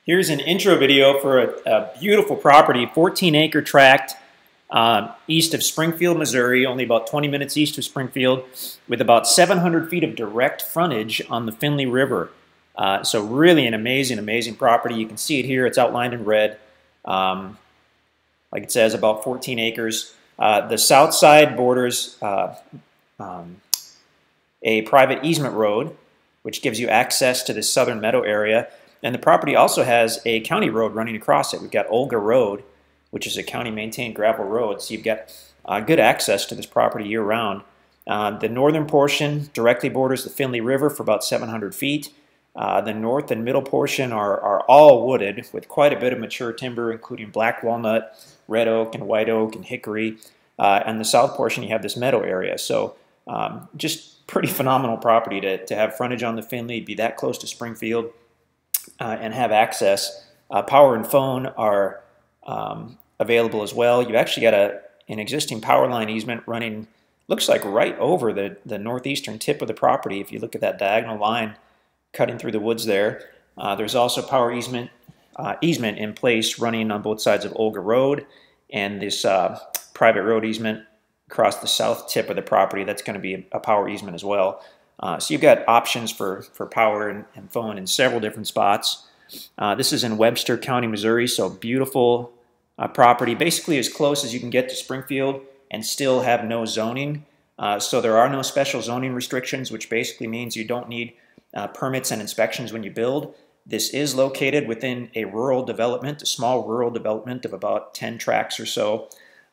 Here's an intro video for a beautiful property, 14-acre tract east of Springfield, Missouri, only about 20 minutes east of Springfield, with about 700 feet of direct frontage on the Finley River. So really an amazing property. You can see it here. It's outlined in red. Like it says, about 14 acres. The south side borders a private easement road, which gives you access to this southern meadow area. And the property also has a county road running across it. We've got Olga Road, which is a county-maintained gravel road. So you've got good access to this property year-round. The northern portion directly borders the Finley River for about 700 feet. The north and middle portion are all wooded with quite a bit of mature timber, including black walnut, red oak, and white oak, and hickory. And the south portion, you have this meadow area. So just pretty phenomenal property to have frontage on the Finley, be that close to Springfield, and have access. Power and phone are available as well. You've actually got an existing power line easement running, looks like right over the northeastern tip of the property. If you look at that diagonal line cutting through the woods there, there's also power easement in place running on both sides of Olga Road, and this private road easement across the south tip of the property. That's going to be a power easement as well. So you've got options for power and phone in several different spots. This is in Webster County, Missouri, so beautiful property, basically as close as you can get to Springfield and still have no zoning. So there are no special zoning restrictions, which basically means you don't need permits and inspections when you build. This is located within a rural development, a small rural development of about 10 tracts or so.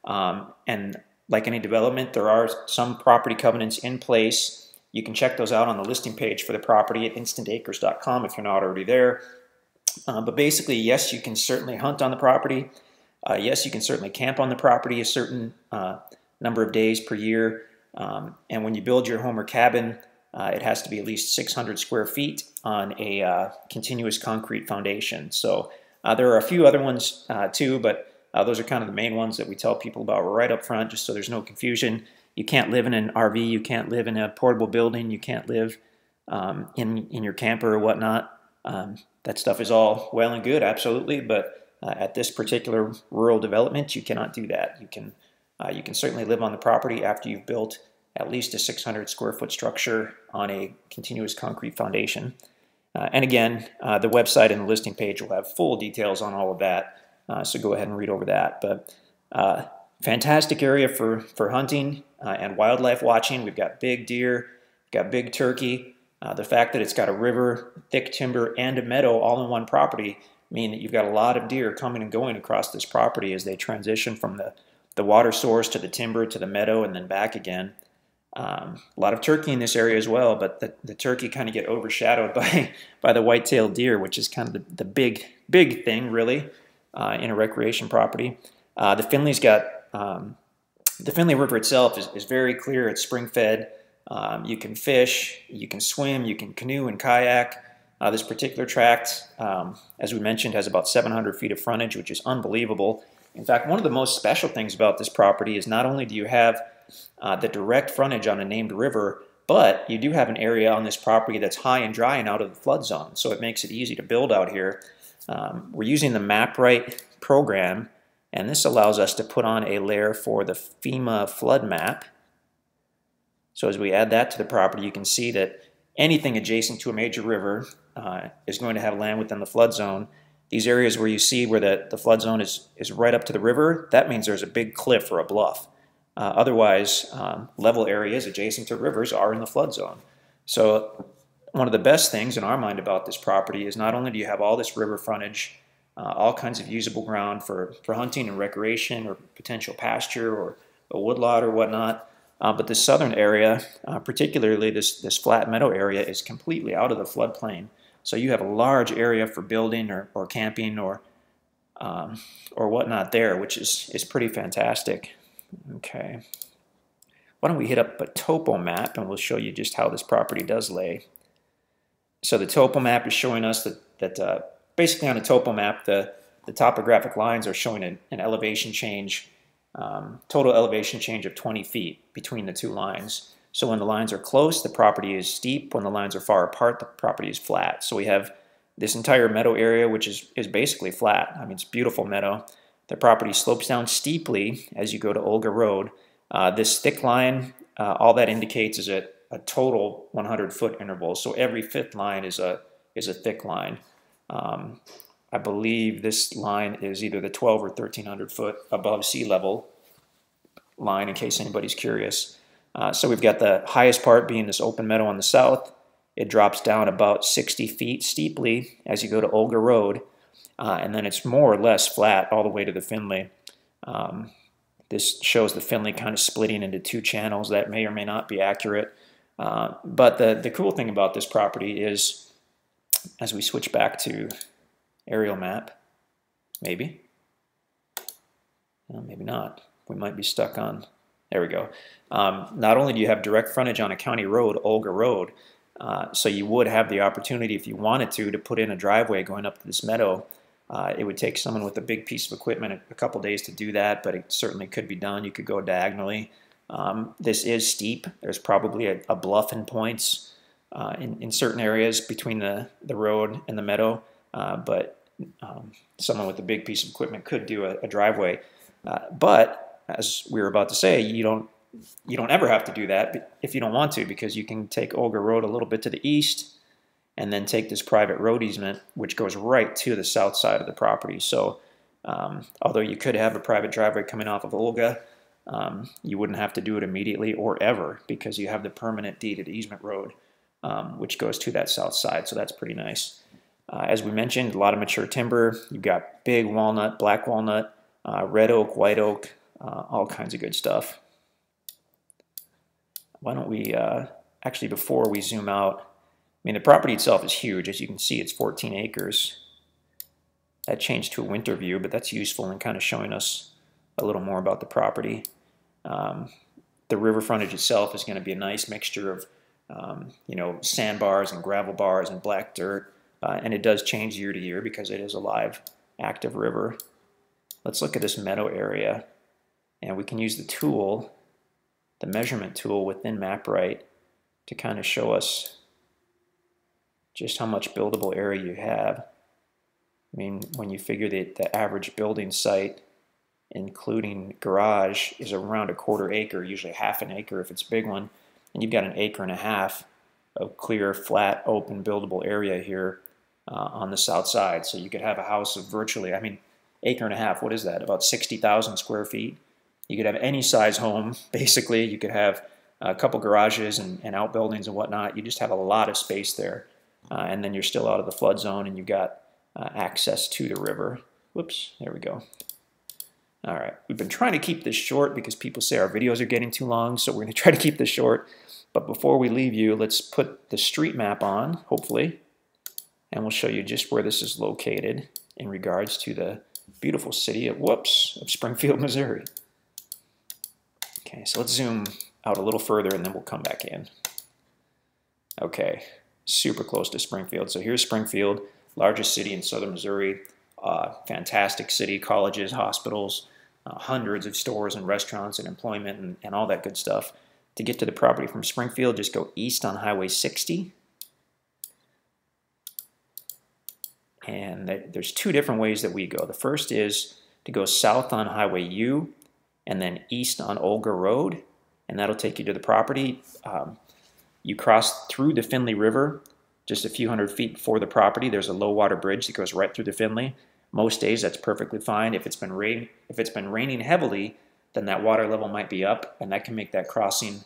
And like any development, there are some property covenants in place. You can check those out on the listing page for the property at InstantAcres.com if you're not already there. But basically, yes, you can certainly hunt on the property. Yes, you can certainly camp on the property a certain number of days per year. And when you build your home or cabin, it has to be at least 600 square feet on a continuous concrete foundation. So there are a few other ones too, but those are kind of the main ones that we tell people about right up front, just so there's no confusion. You can't live in an RV, you can't live in a portable building, you can't live in your camper or whatnot. That stuff is all well and good, absolutely, but at this particular rural development, you cannot do that. You can certainly live on the property after you've built at least a 600 square foot structure on a continuous concrete foundation. And again, the website and the listing page will have full details on all of that, so go ahead and read over that. But fantastic area for hunting and wildlife watching. We've got big deer, we've got big turkey. The fact that it's got a river, thick timber, and a meadow all in one property mean that you've got a lot of deer coming and going across this property as they transition from the water source to the timber to the meadow and then back again. A lot of turkey in this area as well, but the turkey kind of get overshadowed by the white-tailed deer, which is kind of the big thing really in a recreation property. The Finley's got the Finley River itself is very clear. It's spring-fed. You can fish, you can swim, you can canoe and kayak. This particular tract, as we mentioned, has about 700 feet of frontage, which is unbelievable. In fact, one of the most special things about this property is not only do you have the direct frontage on a named river, but you do have an area on this property that's high and dry and out of the flood zone, so it makes it easy to build out here. We're using the Mapright program, and this allows us to put on a layer for the FEMA flood map. So as we add that to the property, you can see that anything adjacent to a major river is going to have land within the flood zone. These areas where you see where the flood zone is right up to the river, that means there's a big cliff or a bluff. Otherwise, level areas adjacent to rivers are in the flood zone. So one of the best things in our mind about this property is not only do you have all this river frontage, all kinds of usable ground for hunting and recreation or potential pasture or a woodlot or whatnot, but the southern area, particularly this flat meadow area, is completely out of the floodplain. So you have a large area for building or camping or whatnot there, which is pretty fantastic. Okay, why don't we hit up a topo map and we'll show you just how this property does lay. So the topo map is showing us that basically on a topo map, the topographic lines are showing an elevation change, total elevation change of 20 feet between the two lines. So when the lines are close, the property is steep. When the lines are far apart, the property is flat. So we have this entire meadow area, which is basically flat. I mean, it's beautiful meadow. The property slopes down steeply as you go to Olga Road. This thick line, all that indicates is a total 100-foot interval. So every fifth line is a thick line. I believe this line is either the 12 or 1,300 foot above sea level line, in case anybody's curious. So we've got the highest part being this open meadow on the south. It drops down about 60 feet steeply as you go to Olga Road, and then it's more or less flat all the way to the Finley. This shows the Finley kind of splitting into two channels. That may or may not be accurate. But the cool thing about this property is, as we switch back to aerial map, maybe, well, maybe not. We might be stuck on, there we go. Not only do you have direct frontage on a county road, Olga Road, so you would have the opportunity, if you wanted to put in a driveway going up to this meadow. It would take someone with a big piece of equipment a couple days to do that, but it certainly could be done. You could go diagonally. This is steep. There's probably a bluff in points in certain areas between the road and the meadow, but someone with a big piece of equipment could do a driveway. But as we were about to say, you don't ever have to do that if you don't want to, because you can take Olga Road a little bit to the east and then take this private road easement, which goes right to the south side of the property. So although you could have a private driveway coming off of Olga, you wouldn't have to do it immediately or ever, because you have the permanent deeded easement road, which goes to that south side. So that's pretty nice. As we mentioned, a lot of mature timber. You've got big walnut, black walnut, red oak, white oak, all kinds of good stuff. Why don't we, actually before we zoom out, I mean, the property itself is huge. As you can see, it's 14 acres. That changed to a winter view, but that's useful in kind of showing us a little more about the property. The river frontage itself is going to be a nice mixture of, sandbars and gravel bars and black dirt. And it does change year to year because it is a live, active river. Let's look at this meadow area. And we can use the tool, the measurement tool within Mapright, to kind of show us just how much buildable area you have. I mean, when you figure that the average building site, including garage, is around a 1/4 acre, usually half an acre if it's a big one, and you've got 1.5 acres of clear, flat, open, buildable area here on the south side. So you could have a house of virtually, I mean, 1.5 acres, what is that? About 60,000 square feet. You could have any size home, basically. You could have a couple garages and outbuildings and whatnot. You just have a lot of space there. And then you're still out of the flood zone, and you've got access to the river. Whoops, there we go. All right, we've been trying to keep this short because people say our videos are getting too long, so we're going to try to keep this short. But before we leave you, let's put the street map on, hopefully, and we'll show you just where this is located in regards to the beautiful city of Springfield, Missouri. Okay, so let's zoom out a little further, and then we'll come back in. Okay, super close to Springfield. So here's Springfield, largest city in southern Missouri. Fantastic city, colleges, hospitals, hundreds of stores and restaurants and employment and all that good stuff. To get to the property from Springfield, just go east on Highway 60. And there's two different ways that we go. The first is to go south on Highway U and then east on Olga Road, and that'll take you to the property. You cross through the Finley River just a few hundred feet before the property. There's a low water bridge that goes right through the Finley. Most days that's perfectly fine. If it's been raining heavily, then that water level might be up, and that can make that crossing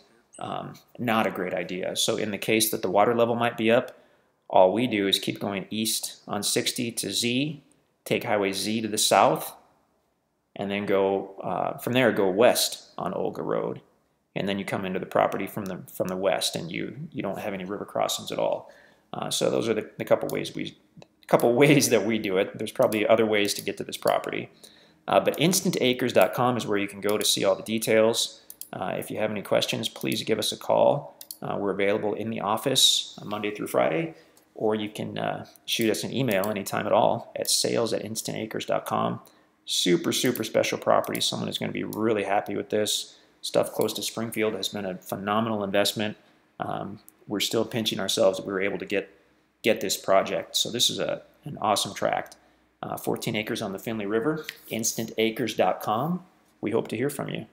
not a great idea. So in the case that the water level might be up, all we do is keep going east on 60 to Z, take Highway Z to the south, and then go from there go west on Olga Road, and then you come into the property from the west, and you don't have any river crossings at all. So those are the couple ways that we do it. There's probably other ways to get to this property. But InstantAcres.com is where you can go to see all the details. If you have any questions, please give us a call. We're available in the office Monday through Friday, or you can shoot us an email anytime at all at sales@instantacres.com. Super, super special property. Someone is going to be really happy with this. Stuff close to Springfield has been a phenomenal investment. We're still pinching ourselves that we were able to get get this project. So this is an awesome tract. 14 acres on the Finley River, instantacres.com. We hope to hear from you.